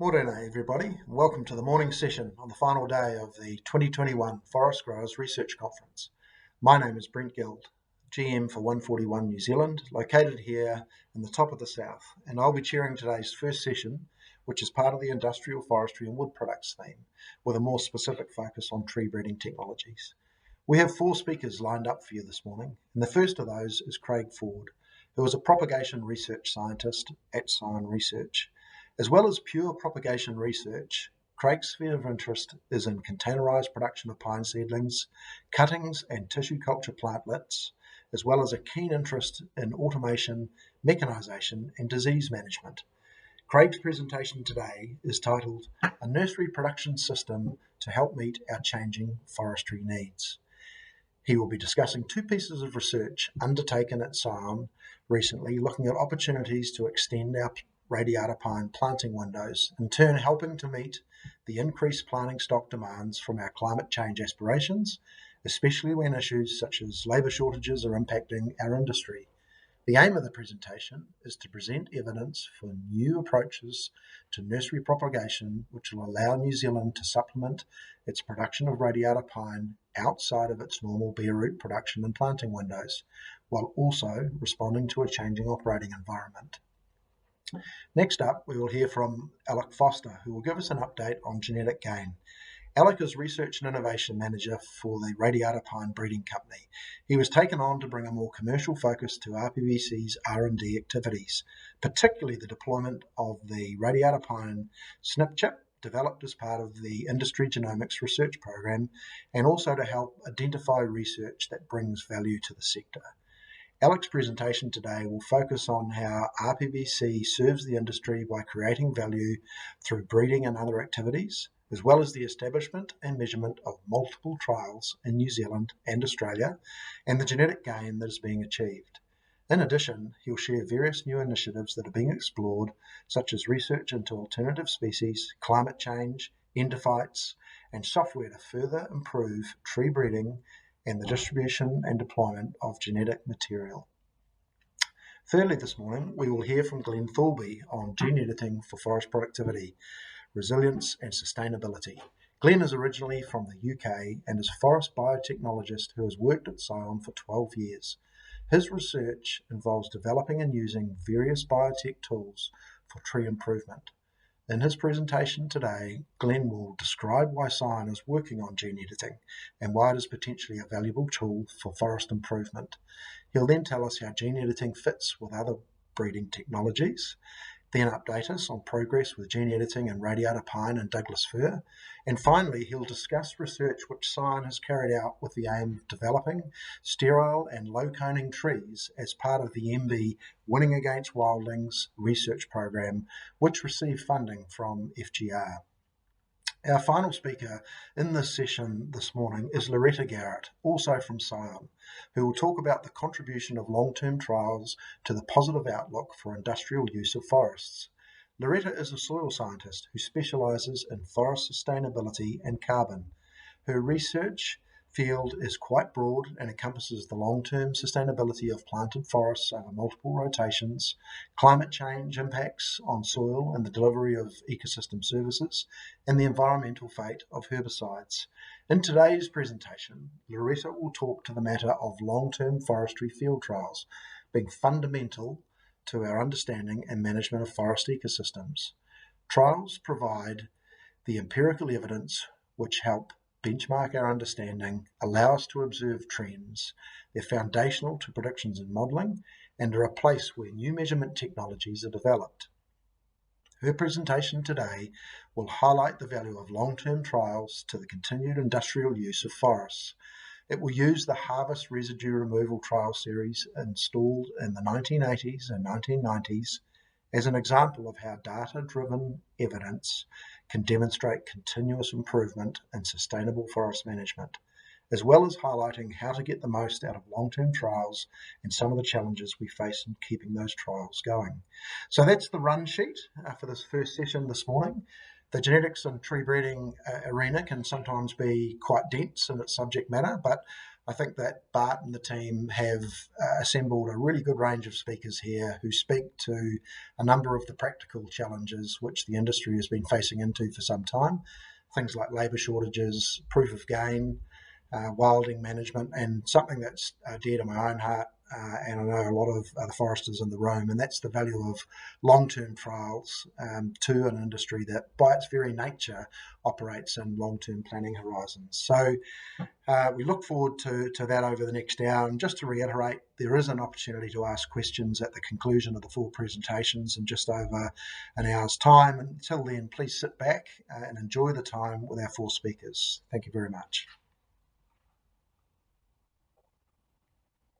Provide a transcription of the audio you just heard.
Morena, everybody, and welcome to the morning session on the final day of the 2021 Forest Growers Research Conference. My name is Brent, GM for 141 New Zealand, located here in the top of the south, and I'll be chairing today's first session, which is part of the industrial forestry and wood products theme, with a more specific focus on tree breeding technologies. We have 4 speakers lined up for you this morning, and the first of those is Craig Ford, who is a propagation research scientist at Scion Research. As well as pure propagation research, Craig's sphere of interest is in containerised production of pine seedlings, cuttings and tissue culture plantlets, as well as a keen interest in automation, mechanisation and disease management. Craig's presentation today is titled A Nursery Production System to Help Meet Our Changing Forestry Needs. He will be discussing 2 pieces of research undertaken at Scion recently, looking at opportunities to extend our radiata pine planting windows, in turn helping to meet the increased planting stock demands from our climate change aspirations, especially when issues such as labour shortages are impacting our industry. The aim of the presentation is to present evidence for new approaches to nursery propagation which will allow New Zealand to supplement its production of radiata pine outside of its normal bare root production and planting windows, while also responding to a changing operating environment. Next up, we will hear from Alec Foster, who will give us an update on genetic gain. Alec is Research and Innovation Manager for the Radiata Pine Breeding Company. He was taken on to bring a more commercial focus to RPBC's R&D activities, particularly the deployment of the Radiata Pine SNP chip developed as part of the Industry Genomics Research Program, and also to help identify research that brings value to the sector. Alec's presentation today will focus on how RPBC serves the industry by creating value through breeding and other activities, as well as the establishment and measurement of multiple trials in New Zealand and Australia, and the genetic gain that is being achieved. In addition, he'll share various new initiatives that are being explored, such as research into alternative species, climate change, endophytes, and software to further improve tree breeding and the distribution and deployment of genetic material. Thirdly, this morning, we will hear from Glenn Thorby on gene editing for forest productivity, resilience and sustainability. Glenn is originally from the UK and is a forest biotechnologist who has worked at Scion for 12 years. His research involves developing and using various biotech tools for tree improvement. In his presentation today, Glenn will describe why Scion is working on gene editing and why it is potentially a valuable tool for forest improvement. He'll then tell us how gene editing fits with other breeding technologies, then update us on progress with gene editing in radiata pine and Douglas fir, and finally he'll discuss research which Scion has carried out with the aim of developing sterile and low-coning trees as part of the MB Winning Against Wildlings research program, which received funding from FGR. Our final speaker in this session this morning is Loretta Garrett, also from Scion, who will talk about the contribution of long-term trials to the positive outlook for industrial use of forests. Loretta is a soil scientist who specialises in forest sustainability and carbon. Her research field is quite broad and encompasses the long-term sustainability of planted forests over multiple rotations, climate change impacts on soil and the delivery of ecosystem services, and the environmental fate of herbicides. In today's presentation, Loretta will talk to the matter of long-term forestry field trials being fundamental to our understanding and management of forest ecosystems. Trials provide the empirical evidence which help benchmark our understanding, allow us to observe trends. They're foundational to predictions and modelling, and are a place where new measurement technologies are developed. Her presentation today will highlight the value of long-term trials to the continued industrial use of forests. It will use the harvest residue removal trial series installed in the 1980s and 1990s as an example of how data-driven evidence can demonstrate continuous improvement in sustainable forest management, as well as highlighting how to get the most out of long-term trials and some of the challenges we face in keeping those trials going. So that's the run sheet for this first session this morning. The genetics and tree breeding arena can sometimes be quite dense in its subject matter, but I think that Bart and the team have assembled a really good range of speakers here who speak to a number of the practical challenges which the industry has been facing into for some time. Things like labour shortages, proof of gain, wilding management, and something that's dear to my own heart, and I know a lot of the foresters in the room, and that's the value of long-term trials to an industry that, by its very nature, operates in long-term planning horizons. So we look forward to that over the next hour. And just to reiterate, there is an opportunity to ask questions at the conclusion of the full presentations in just over an hour's time. And until then, please sit back and enjoy the time with our four speakers. Thank you very much.